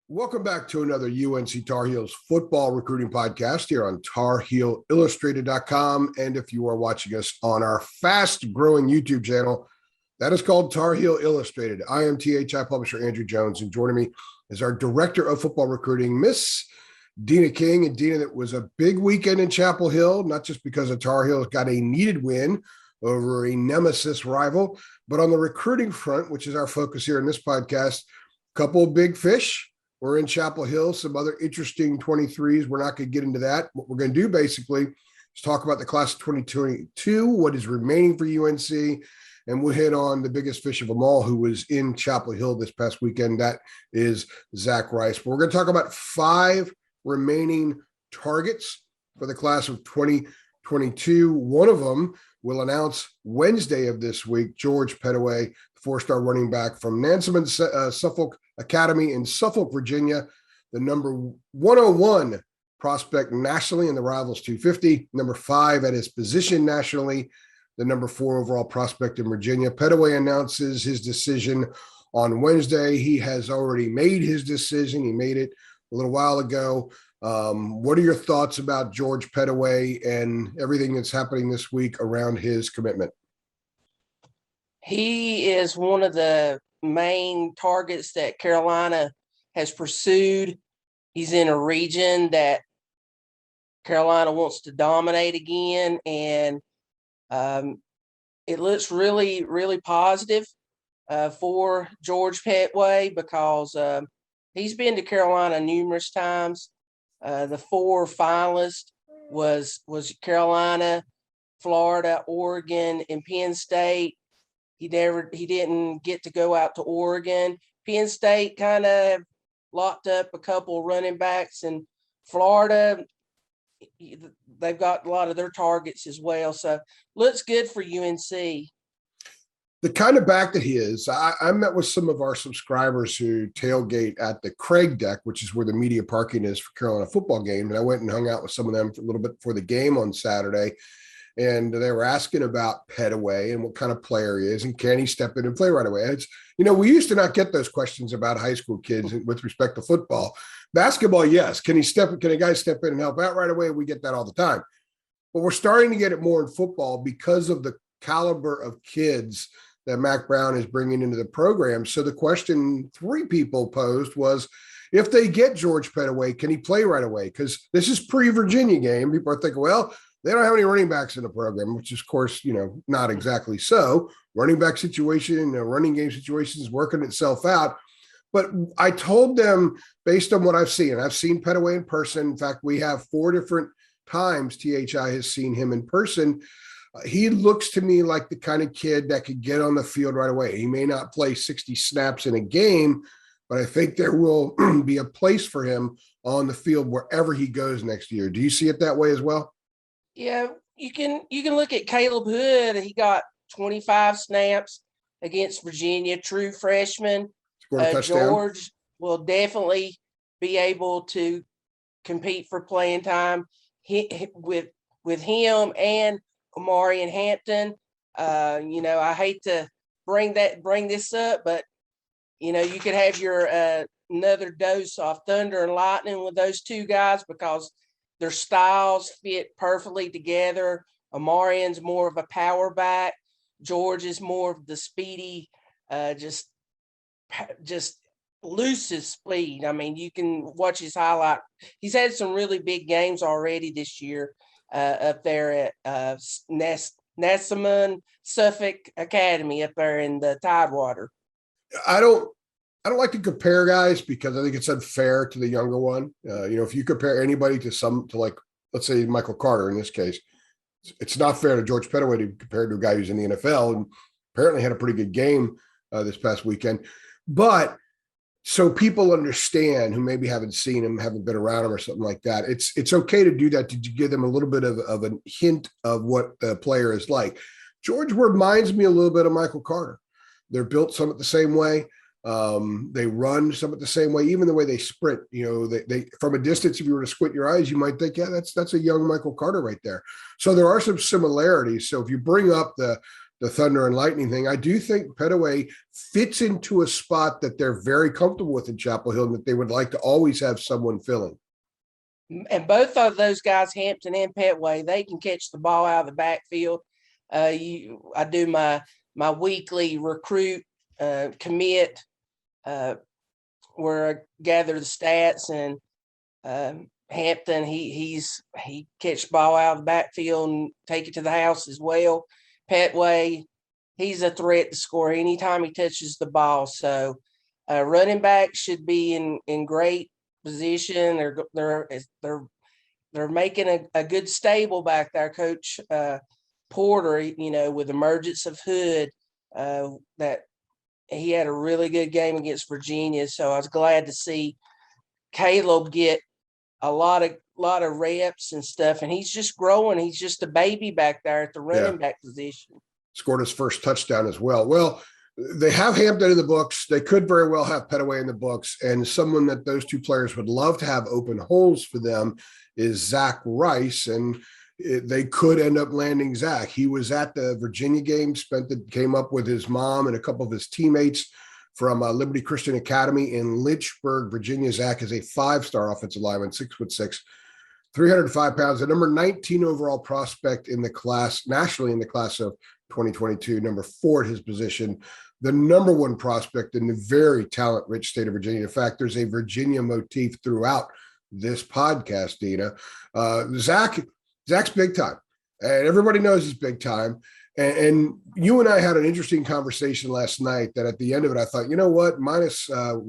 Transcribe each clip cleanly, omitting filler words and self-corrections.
Welcome back to another UNC Tar Heels football recruiting podcast here on TarHeelIllustrated.com. And if you are watching us on our fast-growing YouTube channel, that is called Tar Heel Illustrated. I am THI publisher Andrew Jones, and joining me is our director of football recruiting, Miss Deana King. And Deana, it was a big weekend in Chapel Hill, not just because the Tar Heels got a needed win over a nemesis rival, but on the recruiting front, which is our focus here in this podcast, a couple of big fish. We're in Chapel Hill, some other interesting 23s. We're not going to get into that. What we're going to do basically is talk about the class of 2022, what is remaining for UNC, and we'll hit on the biggest fish of them all who was in Chapel Hill this past weekend. That is Zach Rice. But we're going to talk about 5 remaining targets for the class of 2022. One of them will announce Wednesday of this week, George Pettaway, 4-star running back from Nansemond Suffolk Academy in Suffolk, Virginia, the number 101 prospect nationally in the Rivals 250, number 5 at his position nationally, the number 4 overall prospect in Virginia. Pettaway announces his decision on Wednesday. He has already made his decision. He made it a little while ago. What are your thoughts about George Pettaway and everything that's happening this week around his commitment? He is one of the main targets that Carolina has pursued. He's in a region that Carolina wants to dominate again, and it looks really, really positive for George Pettaway because he's been to Carolina numerous times. The 4 finalists was Carolina, Florida, Oregon, and Penn State. He didn't get to go out to Oregon. Penn State kind of locked up a couple running backs, and Florida, they've got a lot of their targets as well. So looks good for UNC. The kind of back that he is, I met with some of our subscribers who tailgate at the Craig Deck, which is where the media parking is for Carolina football game. And I went and hung out with some of them for a little bit before the game on Saturday. And they were asking about Pettaway and what kind of player he is, and can he step in and play right away? It's, we used to not get those questions about high school kids with respect to football. Basketball, yes. Can a guy step in and help out right away? We get that all the time. But we're starting to get it more in football because of the caliber of kids that Mac Brown is bringing into the program. So the question 3 people posed was, if they get George Pettaway, can he play right away? Because this is pre-Virginia game. People are thinking, well, they don't have any running backs in the program, which is, of course, not exactly so. Running back situation, running game situation is working itself out. But I told them, based on what I've seen Pettaway in person. In fact, we have 4 different times THI has seen him in person. He looks to me like the kind of kid that could get on the field right away. He may not play 60 snaps in a game, but I think there will be a place for him on the field wherever he goes next year. Do you see it that way as well? Yeah, you can look at Caleb Hood. He got 25 snaps against Virginia, true freshman. George will definitely be able to compete for playing time with him and Amari and Hampton. I hate to bring this up, but you could have your another dose of thunder and lightning with those 2 guys because their styles fit perfectly together. Amarian's more of a power back. George is more of the speedy, just loses speed. I mean, you can watch his highlight. He's had some really big games already this year up there at Nansemond Suffolk Academy up there in the Tidewater. I don't like to compare guys because I think it's unfair to the younger one. If you compare anybody to like, let's say Michael Carter in this case, it's not fair to George Pettaway to compare to a guy who's in the NFL and apparently had a pretty good game this past weekend. But so people understand who maybe haven't seen him, haven't been around him or something like that. It's okay to do that, to give them a little bit of a hint of what the player is like. George reminds me a little bit of Michael Carter. They're built somewhat the same way. They run somewhat the same way, even the way they sprint. They from a distance, if you were to squint your eyes, you might think, yeah, that's a young Michael Carter right there. So there are some similarities. So if you bring up the the Thunder and Lightning thing. I do think Petaway fits into a spot that they're very comfortable with in Chapel Hill and that they would like to always have someone filling. And both of those guys, Hampton and Petway, they can catch the ball out of the backfield. I do my weekly recruit commit where I gather the stats, and Hampton, he catch the ball out of the backfield and take it to the house as well. Petway, he's a threat to score anytime he touches the ball. So running back should be in great position. They're making a good stable back there. Coach Porter, with emergence of Hood, that he had a really good game against Virginia. So I was glad to see Caleb get a lot of reps and stuff, and he's just growing. He's just a baby back there at the running back position. Scored his first touchdown as well. Well, they have Hampton in the books. They could very well have Petaway in the books, and someone that those two players would love to have open holes for them is Zach Rice, and they could end up landing Zach. He was at the Virginia game, came up with his mom and a couple of his teammates from Liberty Christian Academy in Lynchburg, Virginia. Zach is a 5-star offensive lineman, 6'6", 305 pounds, the number 19 overall prospect in the class, nationally in the class of 2022, number 4 at his position, the number 1 prospect in the very talent-rich state of Virginia. In fact, there's a Virginia motif throughout this podcast, Deana. Zach's big time, and everybody knows he's big time. And you and I had an interesting conversation last night that at the end of it, I thought, you know what, minus a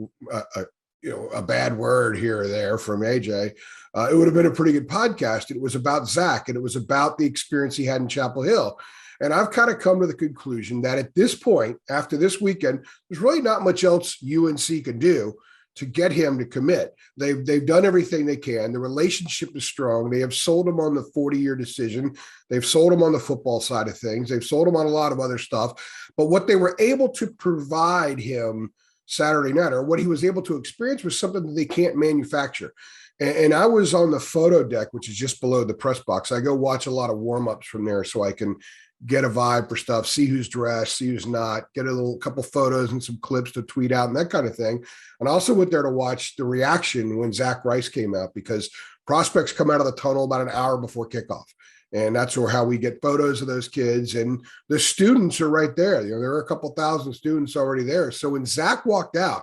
bad word here or there from AJ, it would have been a pretty good podcast. It was about Zach, and it was about the experience he had in Chapel Hill. And I've kind of come to the conclusion that at this point, after this weekend, there's really not much else UNC can do to get him to commit. They've done everything they can. The relationship is strong. They have sold him on the 40-year decision. They've sold him on the football side of things. They've sold him on a lot of other stuff. But what they were able to provide him Saturday night, or what he was able to experience, was something that they can't manufacture. And I was on the photo deck, which is just below the press box. I go watch a lot of warm-ups from there so I can get a vibe for stuff, see who's dressed, see who's not, get a couple photos and some clips to tweet out and that kind of thing. And also went there to watch the reaction when Zach Rice came out, because prospects come out of the tunnel about an hour before kickoff. And that's how we get photos of those kids. And the students are right there. There are a couple thousand students already there. So when Zach walked out,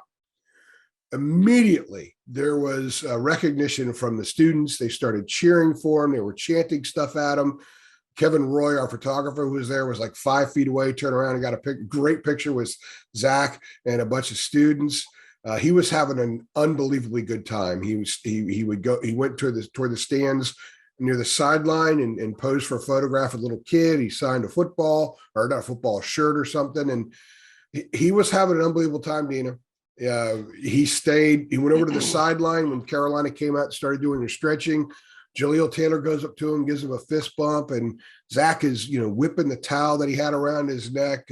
immediately there was recognition from the students. They started cheering for him. They were chanting stuff at him. Kevin Roy, our photographer who was there, was like 5 feet away, turned around and got a great picture with Zach and a bunch of students. He was having an unbelievably good time. He went toward the stands near the sideline and posed for a photograph with a little kid. He signed a football, or not a football, shirt or something. And he was having an unbelievable time, Deana. He went over to the sideline when Carolina came out and started doing their stretching. Jaleel Taylor goes up to him, gives him a fist bump, and Zach is, whipping the towel that he had around his neck,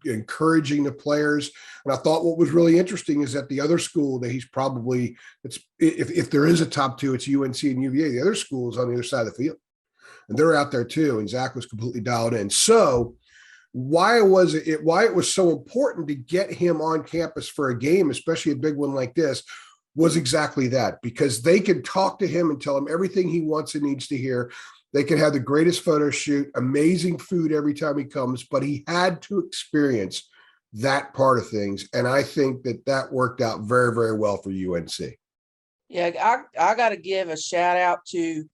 encouraging the players. And I thought what was really interesting is that the other school that he's probably, if there is a top 2, it's UNC and UVA. The other school is on the other side of the field, and they're out there too. And Zach was completely dialed in. So why it was so important to get him on campus for a game, especially a big one like this, was exactly that, because they could talk to him and tell him everything he wants and needs to hear. They could have the greatest photo shoot, amazing food every time he comes, but he had to experience that part of things. And I think that worked out very, very well for UNC. Yeah, I got to give a shout out to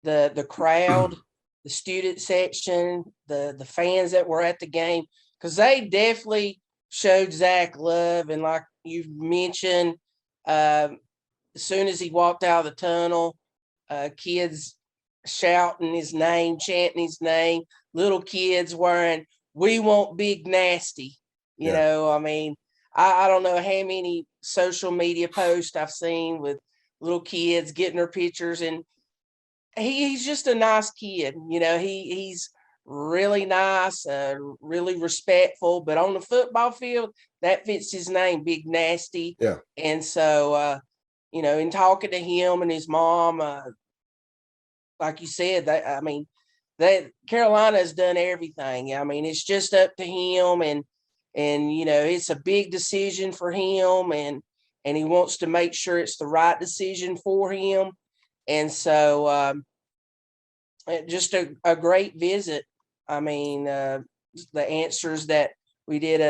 the crowd, the student section, the fans that were at the game, because they definitely showed Zach love. And like you mentioned, as soon as he walked out of the tunnel, kids shouting his name, chanting his name, little kids wearing "We Want Big Nasty." I don't know how many social media posts I've seen with little kids getting their pictures, and he's just a nice kid. He's really nice, really respectful, but on the football field, that fits his name, Big Nasty. Yeah. And so, in talking to him and his mom, like you said, Carolina has done everything. I mean, it's just up to him, and it's a big decision for him, and he wants to make sure it's the right decision for him. And so just a great visit. I mean, the answers that we did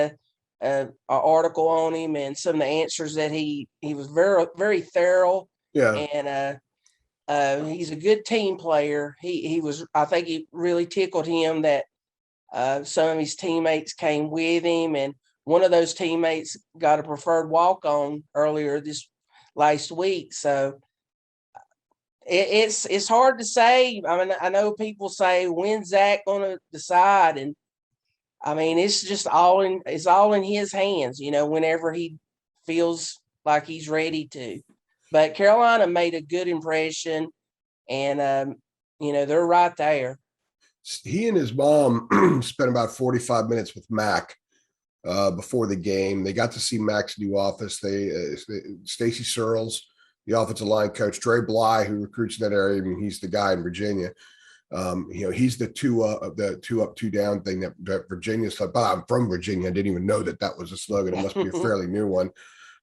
a article on him, and some of the answers that he was very, very thorough. Yeah. And he's a good team player. I think it really tickled him that some of his teammates came with him, and one of those teammates got a preferred walk-on earlier this last week. So it's hard to say. I mean, I know people say, when's Zach going to decide? And I mean, it's all in his hands, whenever he feels like he's ready to. But Carolina made a good impression, and they're right there. He and his mom spent about 45 minutes with Mac before the game. They got to see Mac's new office. Stacy Searles, the offensive line coach, Dre Bly, who recruits in that area. I mean, he's the guy in Virginia. He's the two up, two down thing that Virginia's like. But I'm from Virginia. I didn't even know that was a slogan. It must be a fairly new one.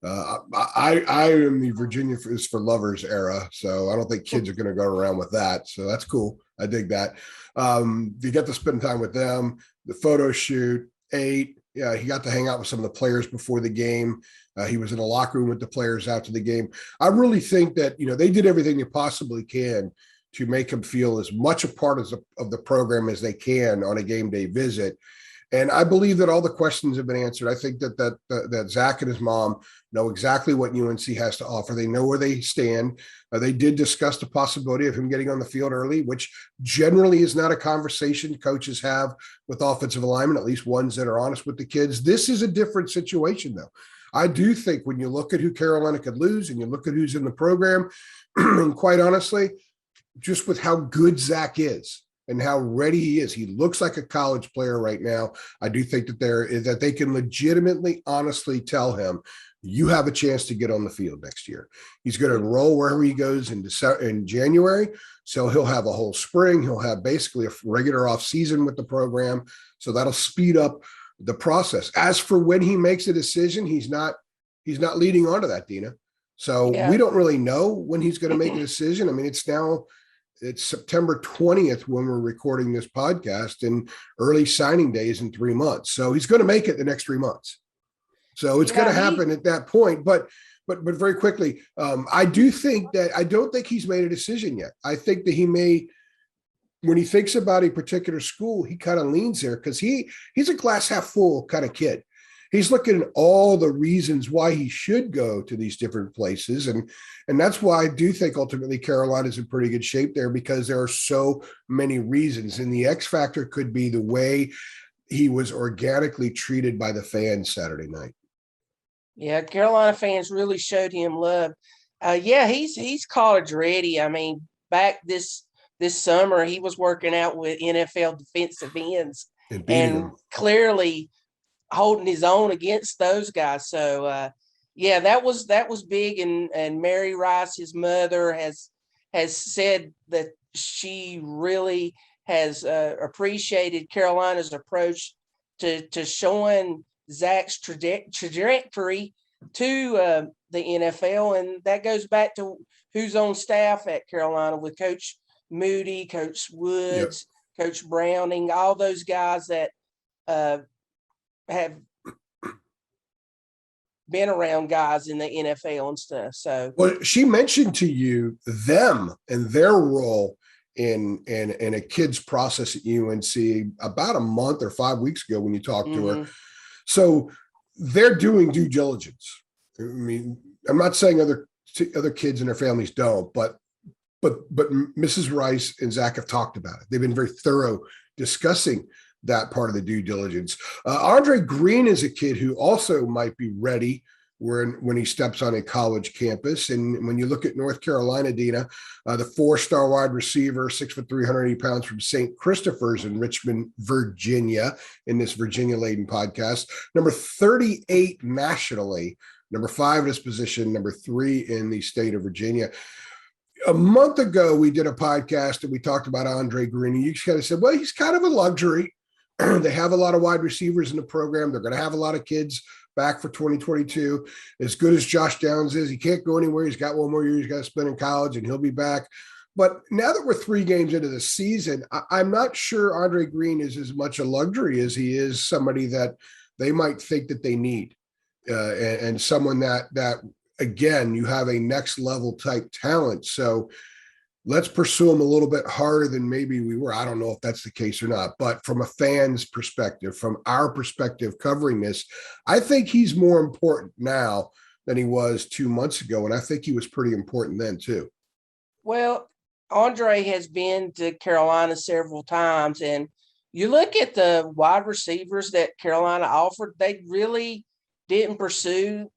I am the Virginia is for lovers era, so I don't think kids are going to go around with that. So that's cool. I dig that. You get to spend time with them. The photo shoot, ate. Yeah, he got to hang out with some of the players before the game. He was in the locker room with the players after the game. I really think that they did everything they possibly can to make him feel as much a part of the program as they can on a game day visit. And I believe that all the questions have been answered. I think that Zach and his mom know exactly what UNC has to offer. They know where they stand. They did discuss the possibility of him getting on the field early, which generally is not a conversation coaches have with offensive linemen, at least ones that are honest with the kids. This is a different situation, though. I do think when you look at who Carolina could lose and you look at who's in the program, and quite honestly, just with how good Zach is and how ready he is, he looks like a college player right now. I do think that they can legitimately, honestly tell him, you have a chance to get on the field next year. He's going to enroll wherever he goes in January. So he'll have a whole spring. He'll have basically a regular off season with the program. So that'll speed up the process. As for when he makes a decision, he's not leading on to that, Deana. So we don't really know when he's going to make a decision. I mean, it's September 20th when we're recording this podcast, and early signing day is in 3 months. So he's going to make it the next 3 months. So it's going to happen at that point. But very quickly, I don't think he's made a decision yet. I think that he may, when he thinks about a particular school, he kind of leans there because he's a glass half full kind of kid. He's looking at all the reasons why he should go to these different places. And that's why I do think ultimately Carolina's in pretty good shape there, because there are so many reasons. And the X factor could be the way he was organically treated by the fans Saturday night. Yeah, Carolina fans really showed him love. He's college ready. I mean, back this summer, he was working out with NFL defensive ends and clearly holding his own against those guys. So that was big. And Mary Rice, his mother, has said that she really has appreciated Carolina's approach to showing Zach's trajectory to the NFL. And that goes back to who's on staff at Carolina with Coach Moody, Coach Woods, Coach Browning, all those guys that have been around guys in the NFL and stuff. So, well, she mentioned to you them and their role in a kid's process at UNC about a month or 5 weeks ago when you talked to her. So they're doing due diligence. I mean, I'm not saying other kids and their families don't, but Mrs. Rice and Zach have talked about it. They've been very thorough discussing that part of the due diligence. Andre Green is a kid who also might be ready when he steps on a college campus. And when you look at North Carolina, Deana, the 4-star wide receiver, 6'3", 380 pounds from St. Christopher's in Richmond, Virginia, in this Virginia-laden podcast, number 38 nationally, number 5 in his position, number 3 in the state of Virginia. A month ago, we did a podcast and we talked about Andre Green. And you kind of said, well, he's kind of a luxury. They have a lot of wide receivers in the program. They're going to have a lot of kids back for 2022. As good as Josh Downs is, he can't go anywhere. He's got one more year he's got to spend in college, and he'll be back. But now that we're 3 games into the season, I'm not sure Andre Green is as much a luxury as he is somebody that they might think that they need, and someone that again, you have a next level type talent. So let's pursue him a little bit harder than maybe we were. I don't know if that's the case or not, but from a fan's perspective, from our perspective covering this, I think he's more important now than he was 2 months ago. And I think he was pretty important then too. Well, Andre has been to Carolina several times, and you look at the wide receivers that Carolina offered, they really didn't pursue,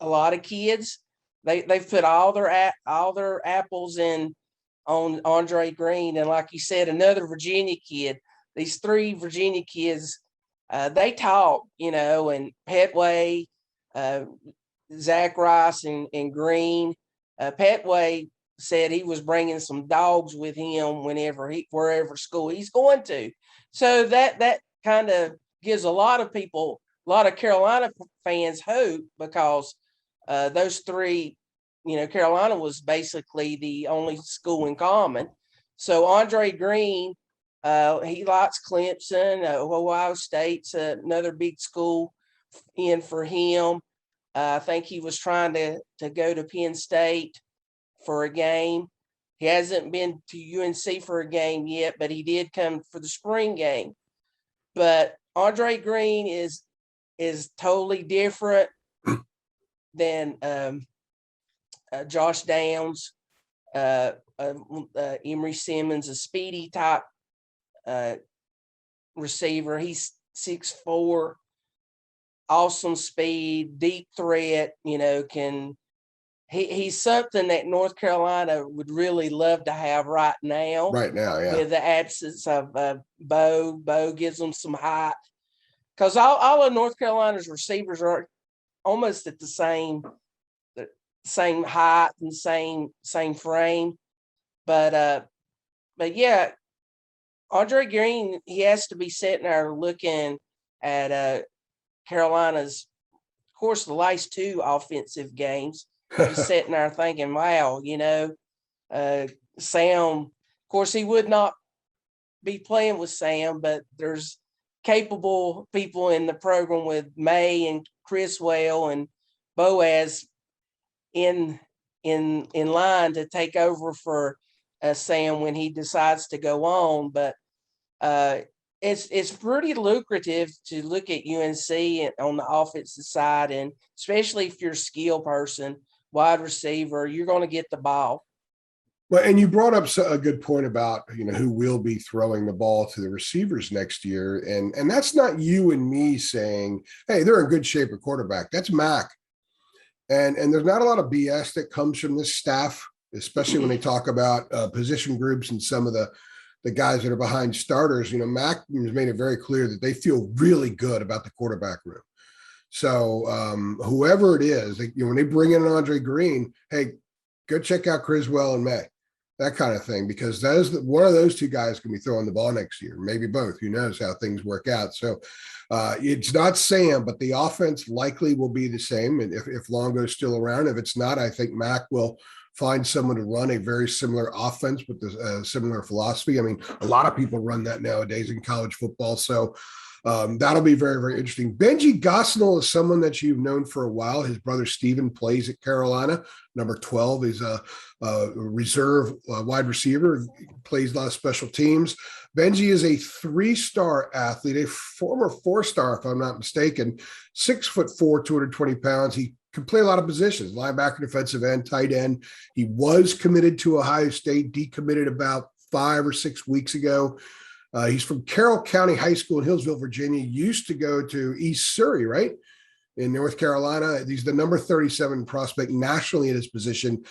a lot of kids. They've put all their apples in on Andre Green, and like you said, another Virginia kid. These 3 Virginia kids, they talk, and Petway, Zach Rice, and Green. Petway said he was bringing some dogs with him wherever school he's going to. So that kind of gives a lot of Carolina fans hope, because those 3, Carolina was basically the only school in common. So Andre Green, he likes Clemson. Ohio State's another big school in for him. I think he was trying to go to Penn State for a game. He hasn't been to UNC for a game yet, but he did come for the spring game. But Andre Green is totally different than Josh Downs, Emery Simmons, a speedy type receiver. He's 6'4", awesome speed, deep threat. He's something that North Carolina would really love to have right now. Right now, yeah. With the absence of Bo. Bo gives them some height, because all of North Carolina's receivers are almost at the same height and same frame. But yeah, Andre Green, he has to be sitting there looking at Carolina's, of course, the last 2 offensive games. Just sitting there thinking, wow, Sam, of course, he would not be playing with Sam, but there's capable people in the program with May and Criswell and Boaz in line to take over for Sam when he decides to go on. But it's pretty lucrative to look at UNC on the offensive side, and especially if you're a skill person, wide receiver, you're going to get the ball. Well, and you brought up a good point about, who will be throwing the ball to the receivers next year. And that's not you and me saying, hey, they're in good shape at quarterback. That's Mac. And there's not a lot of BS that comes from this staff, especially when they talk about position groups and some of the guys that are behind starters. Mac has made it very clear that they feel really good about the quarterback room. So whoever it is, when they bring in Andre Green, hey, go check out Criswell and May, that kind of thing, because one of those 2 guys can be throwing the ball next year, maybe both. Who knows how things work out? So it's not Sam, but the offense likely will be the same. And if Longo's still around, if it's not, I think Mac will find someone to run a very similar offense with a similar philosophy. I mean, a lot of people run that nowadays in college football. So that'll be very, very interesting. Benji Gosnell is someone that you've known for a while. His brother Steven plays at Carolina. Number 12 is a reserve wide receiver, plays a lot of special teams. Benji is a 3-star athlete, a former 4-star, if I'm not mistaken, 6'4", 220 pounds. He can play a lot of positions, linebacker, defensive end, tight end. He was committed to Ohio State, decommitted about 5 or 6 weeks ago. He's from Carroll County High School in Hillsville, Virginia. Used to go to East Surrey, right, in North Carolina. He's the number 37 prospect nationally at his position.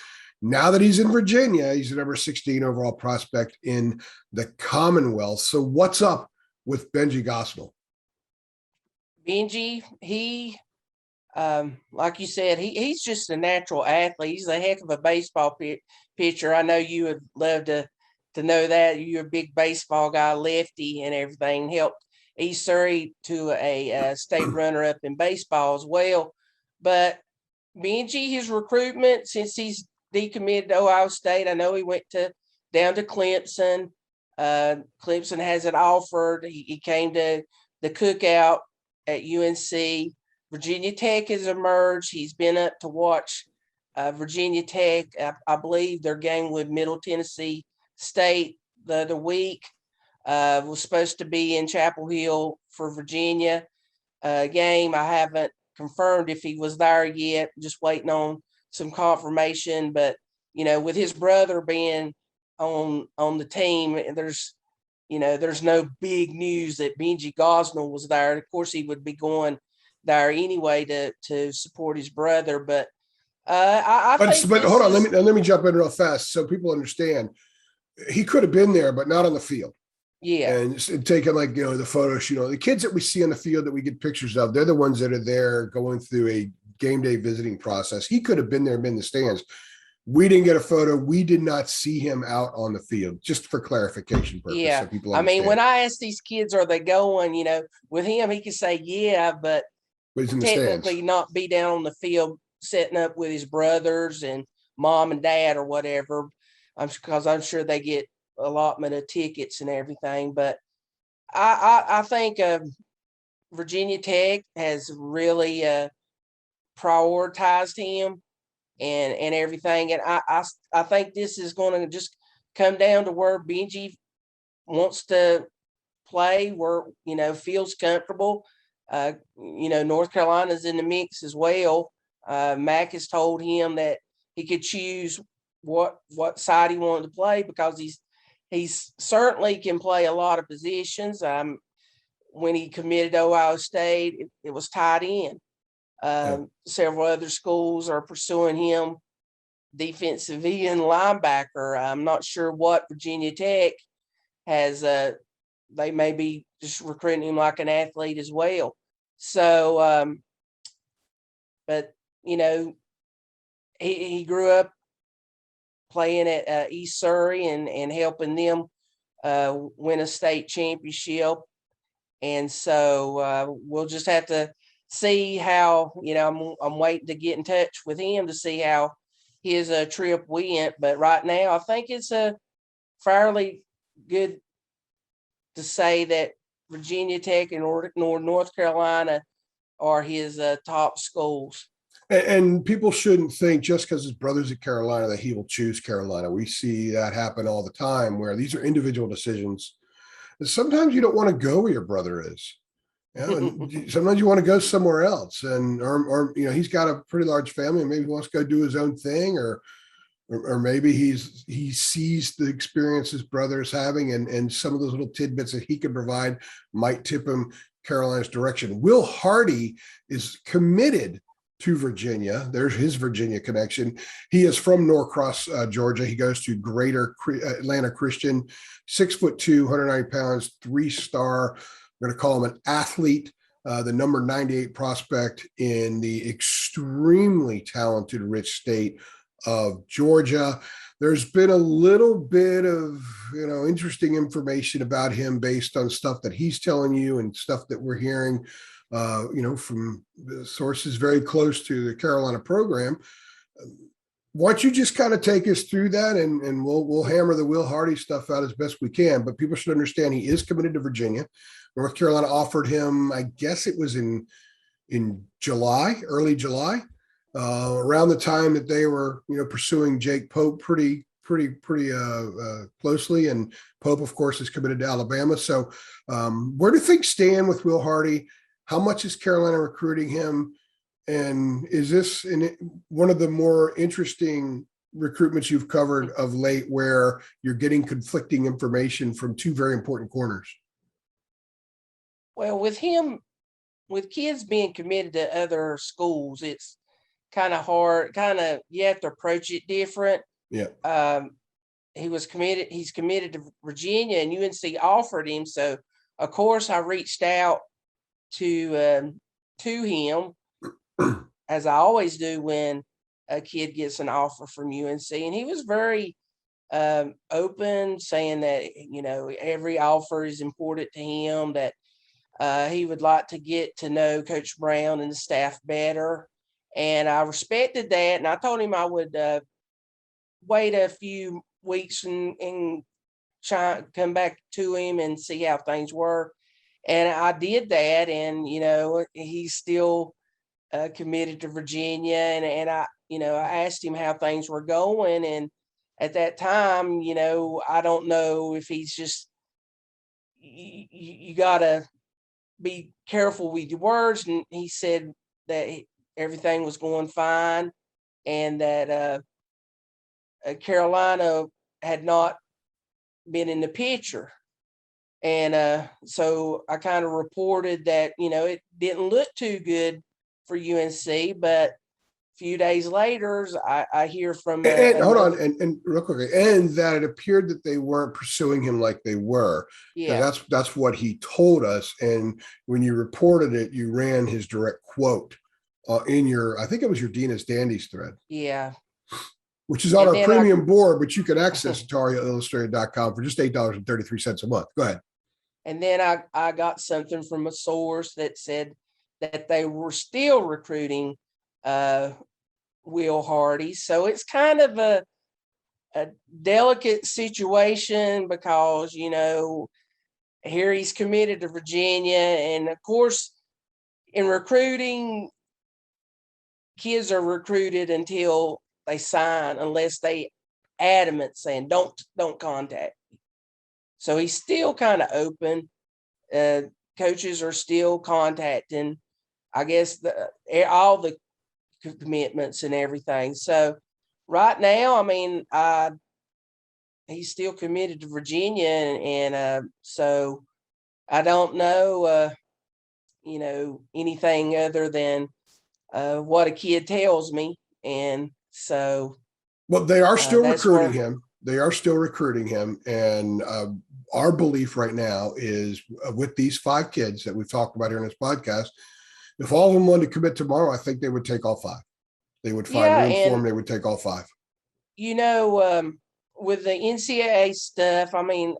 Now that he's in Virginia, he's the number 16 overall prospect in the Commonwealth. So what's up with Benji Gosnell? Benji, he like you said, he's just a natural athlete. He's a heck of a baseball pitcher. I know you would love to know that. You're a big baseball guy, lefty and everything. Helped East Surrey to a state runner-up in baseball as well. But Benji, his recruitment since he's decommitted to Ohio State, I know he went down to Clemson. Clemson has it offered. He came to the cookout at UNC. Virginia Tech has emerged. He's been up to watch Virginia Tech. I believe their game with Middle Tennessee State the other week. Was supposed to be in Chapel Hill for Virginia game. I haven't confirmed if he was there yet. Just waiting on some confirmation. But with his brother being on the team, there's no big news that Benji Gosnell was there. Of course, he would be going there anyway to support his brother. But I think. But hold on, let me jump in real fast so people understand. He could have been there, but not on the field. Yeah. And taking the photos, the kids that we see on the field that we get pictures of, they're the ones that are there going through a game day visiting process. He could have been there, been in the stands. We didn't get a photo. We did not see him out on the field, just for clarification purposes. Yeah. So people understand. I mean, when I ask these kids, are they going, with him, he can say, yeah, but he's in the technically stands. Not be down on the field setting up with his brothers and mom and dad or whatever. Because I'm sure they get allotment of tickets and everything. But I think Virginia Tech has really prioritized him and everything. And I think this is going to just come down to where Benji wants to play, where feels comfortable. North Carolina's in the mix as well. Mac has told him that he could choose what side he wanted to play because he's certainly can play a lot of positions. When he committed to Ohio State, it was tight end. Several other schools are pursuing him, defensive end linebacker. I'm not sure what Virginia Tech has. They may be just recruiting him like an athlete as well. So, but he grew up playing at East Surrey and helping them win a state championship. And so we'll just have to see how, I'm waiting to get in touch with him to see how his trip went. But right now, I think it's a fairly good to say that Virginia Tech and North Carolina are his top schools. And people shouldn't think just because his brother's at Carolina that he will choose Carolina. We see that happen all the time where these are individual decisions. And sometimes you don't want to go where your brother is. And sometimes you want to go somewhere else. And or he's got a pretty large family and maybe he wants to go do his own thing, or maybe he sees the experience his brother is having and some of those little tidbits that he can provide might tip him Carolina's direction. Will Hardy is committed to Virginia. There's his Virginia connection. He is from Norcross, Georgia. He goes to Greater Atlanta Christian, 6'2", 190 pounds, 3-star. We're going to call him an athlete, the number 98 prospect in the extremely talented, rich state of Georgia. There's been a little bit of, interesting information about him based on stuff that he's telling you and stuff that we're hearing from sources very close to the Carolina program. Why don't you just kind of take us through that and we'll hammer the Will Hardy stuff out as best we can, but people should understand he is committed to Virginia. North Carolina offered him, I guess it was in July, early July, around the time that they were, pursuing Jake Pope pretty closely. And Pope, of course, is committed to Alabama. So where do things stand with Will Hardy? How much is Carolina recruiting him? And is this one of the more interesting recruitments you've covered of late where you're getting conflicting information from two very important corners? Well, with kids being committed to other schools, it's kind of hard. You have to approach it different. Yeah. He's committed to Virginia and UNC offered him. So of course I reached out to him as I always do when a kid gets an offer from UNC. And he was very open, saying that, every offer is important to him, that he would like to get to know Coach Brown and the staff better. And I respected that. And I told him I would wait a few weeks and come back to him and see how things were. And I did that. And, he's still committed to Virginia. And I asked him how things were going. And at that time, I don't know if he's just, you got to be careful with your words. And he said that everything was going fine, and that Carolina had not been in the picture. And so I kind of reported that, it didn't look too good for UNC, but a few days later, I hear from and hold on, and real quick, and that it appeared that they weren't pursuing him like they were. Yeah, that's what he told us. And when you reported it, you ran his direct quote in your, I think it was your Deana's Dandies thread. Yeah. Which is on our premium board, but you can access THIillustrated.com for just $8.33 a month. Go ahead. And then I got something from a source that said that they were still recruiting Will Hardy. So it's kind of a delicate situation because, here he's committed to Virginia. And of course, in recruiting, kids are recruited until they sign, unless they adamant saying don't contact me. So he's still kind of open. Coaches are still contacting, I guess, all the commitments and everything. So right now, I mean, he's still committed to Virginia, and so I don't know, anything other than what a kid tells me. And so, well, they are still recruiting him. They are still recruiting him. And our belief right now is with these 5 kids that we've talked about here in this podcast, if all of them wanted to commit tomorrow, I think they would take all 5. They would find room for them. They would take all 5. With the NCAA stuff, I mean,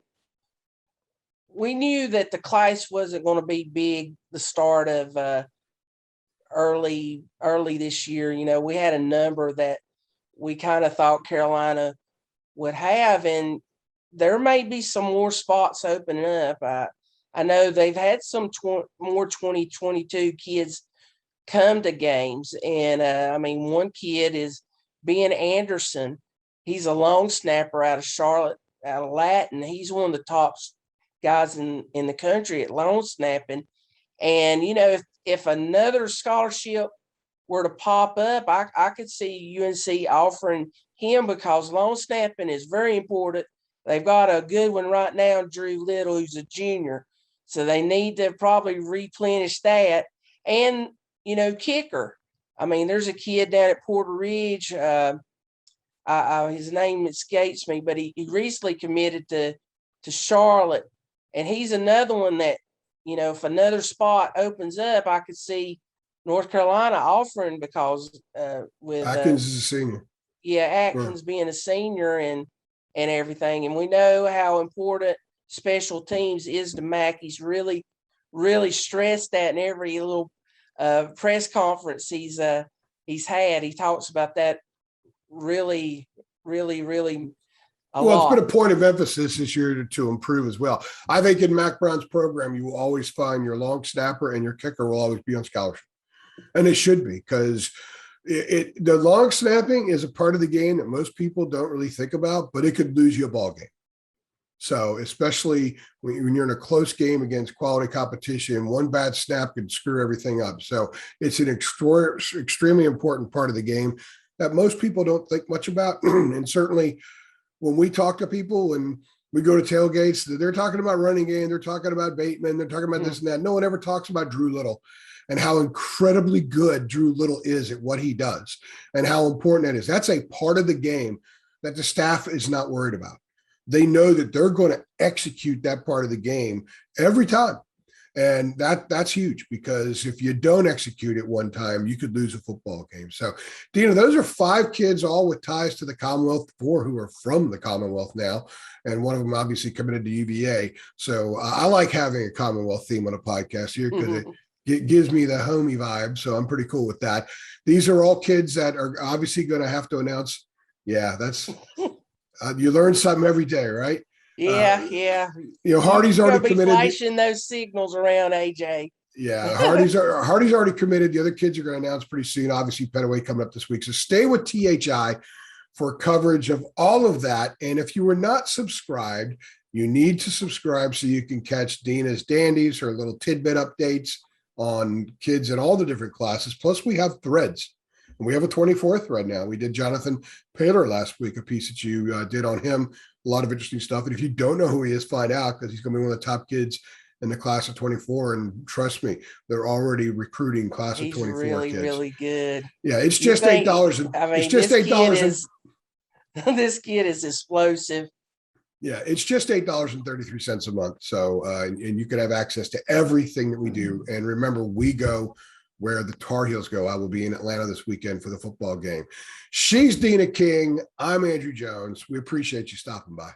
we knew that the class wasn't going to be big the start of early this year. We had a number that we kind of thought Carolina would have, and there may be some more spots opening up. I know they've had some more 2022 kids come to games, and I mean, one kid is Ben Anderson. He's a long snapper out of Charlotte, out of Latin. He's one of the top guys in the country at long snapping. And if another scholarship were to pop up, I could see UNC offering him, because long snapping is very important. They've got a good one right now, Drew Little, who's a junior. So they need to probably replenish that. And, kicker. I mean, there's a kid down at Porter Ridge. His name escapes me, but he recently committed to Charlotte. And he's another one that, if another spot opens up, I could see North Carolina offering, because with Atkins is a senior. Yeah, Atkins being a senior and everything. And we know how important special teams is to Mac. He's really, really stressed that in every little press conference he's had. He talks about that really, really, really a lot. It's been a point of emphasis this year to improve as well. I think in Mac Brown's program, you will always find your long snapper and your kicker will always be on scholarship. And it should be, because the long snapping is a part of the game that most people don't really think about, but it could lose you a ball game. So especially when you're in a close game against quality competition, one bad snap could screw everything up. So it's an extremely important part of the game that most people don't think much about. And certainly when we talk to people, when we go to tailgates, they're talking about running game, they're talking about Bateman, they're talking about this and that. No one ever talks about Drew Little and how incredibly good Drew Little is at what he does and how important that is. That's a part of the game that the staff is not worried about. They know that they're going to execute that part of the game every time. And that's huge, because if you don't execute it one time, you could lose a football game. So, Deana, those are 5 kids, all with ties to the Commonwealth, 4 who are from the Commonwealth now, and one of them obviously committed to UVA. So I like having a Commonwealth theme on a podcast here, because it gives me the homey vibe. So I'm pretty cool with that. These are all kids that are obviously going to have to announce. Yeah, that's you learn something every day, right? Yeah. Hardy's already committed. Flashing those signals around, AJ. Yeah, Hardy's already committed. The other kids are going to announce pretty soon. Obviously, Petaway coming up this week. So stay with THI for coverage of all of that. And if you were not subscribed, you need to subscribe so you can catch Deana's dandies, her little tidbit updates on kids in all the different classes. Plus, we have threads. And we have a 24th thread now. We did Jonathan Paler last week, a piece that you did on him. A lot of interesting stuff. And if you don't know who he is, find out, because he's going to be one of the top kids in the class of 24. And trust me, they're already recruiting class of 24 really, kids. really good. Yeah, it's just $8. It's just $8. This kid is explosive. Yeah, it's just $8.33 a month. So, and you can have access to everything that we do. And remember, we go where the Tar Heels go. I will be in Atlanta this weekend for the football game. She's Deana King. I'm Andrew Jones. We appreciate you stopping by.